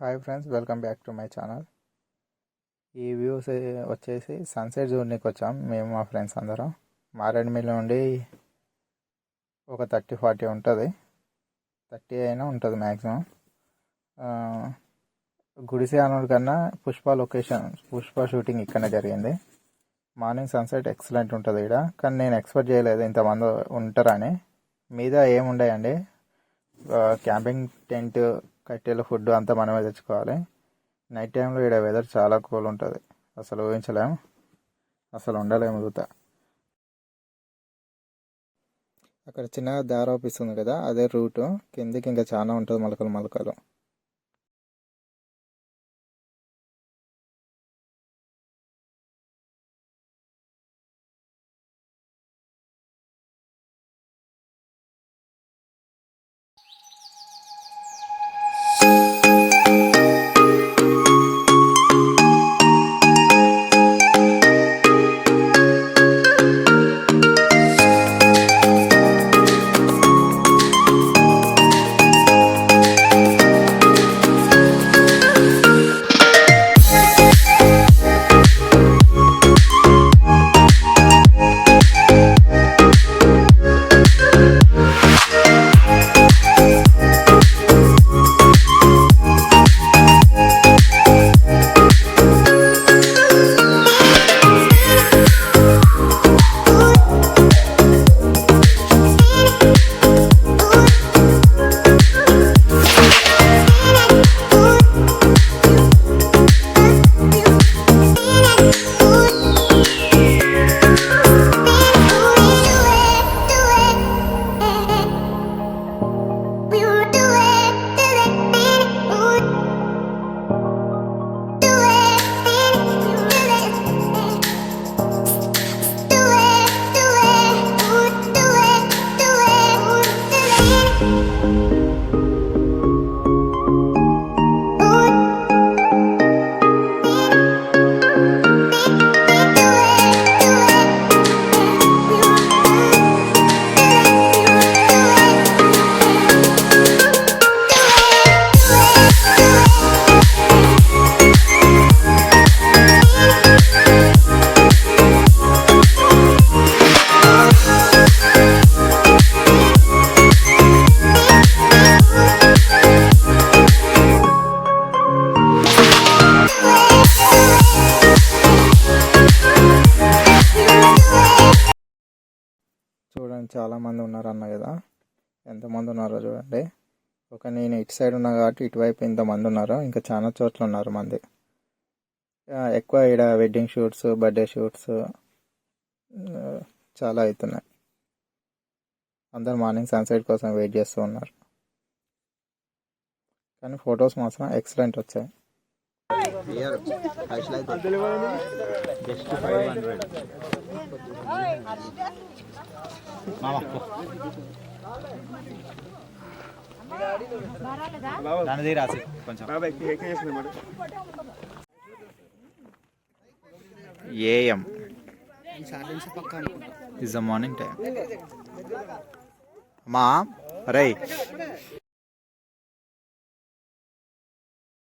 Hi friends, welcome back to my channel. ఈ views వచ్చేసి sunset చూడడానికి వచ్చాం మేము మా ఫ్రెండ్స్ అందరం. మారేడుమిల్లి నుండి ఒక 30-40 ఉంటుంది, 30 అయినా ఉంటుంది మ్యాక్సిమం. గుడిసె అనోడు కన్నా పుష్ప షూటింగ్ ఇక్కడనే జరిగింది. మార్నింగ్ సన్సెట్ ఎక్సలెంట్ ఉంటుంది ఇక్కడ, కానీ నేను ఎక్స్పెక్ట్ చేయలేదు ఇంతమంది ఉంటారని. మీద ఏముండయండి, క్యాంపింగ్ టెంట్, కట్టెలు, ఫుడ్ అంతా మనమే తెచ్చుకోవాలి. నైట్ టైంలో ఇక్కడ వెదర్ చాలా కూల్ ఉంటుంది, అసలు ఊహించలేము, అసలు ఉండలేము చూత. అక్కడ చిన్నగా దారి అవుపిస్తుంది కదా, అదే రూటు. కిందికి ఇంకా చాలా ఉంటుంది, మొలకలు మొలకలు. చూడండి, చాలామంది ఉన్నారు అన్న కదా, ఎంతమంది ఉన్నారో చూడండి. నేను ఇటు సైడ్ ఉన్నా కాబట్టి ఇటువైపు ఇంతమంది ఉన్నారు, ఇంకా చాలా చోట్ల ఉన్నారు మంది. ఎక్కువ ఇక్కడ వెడ్డింగ్ షూట్స్, బర్త్డే షూట్స్ చాలా అవుతున్నాయి. అందరు మార్నింగ్ సన్సెట్ కోసం వెయిట్ చేస్తూ ఉన్నారు, కానీ ఫొటోస్ మాత్రం ఎక్సలెంట్ వచ్చాయి. AM is the morning time. Ma, right?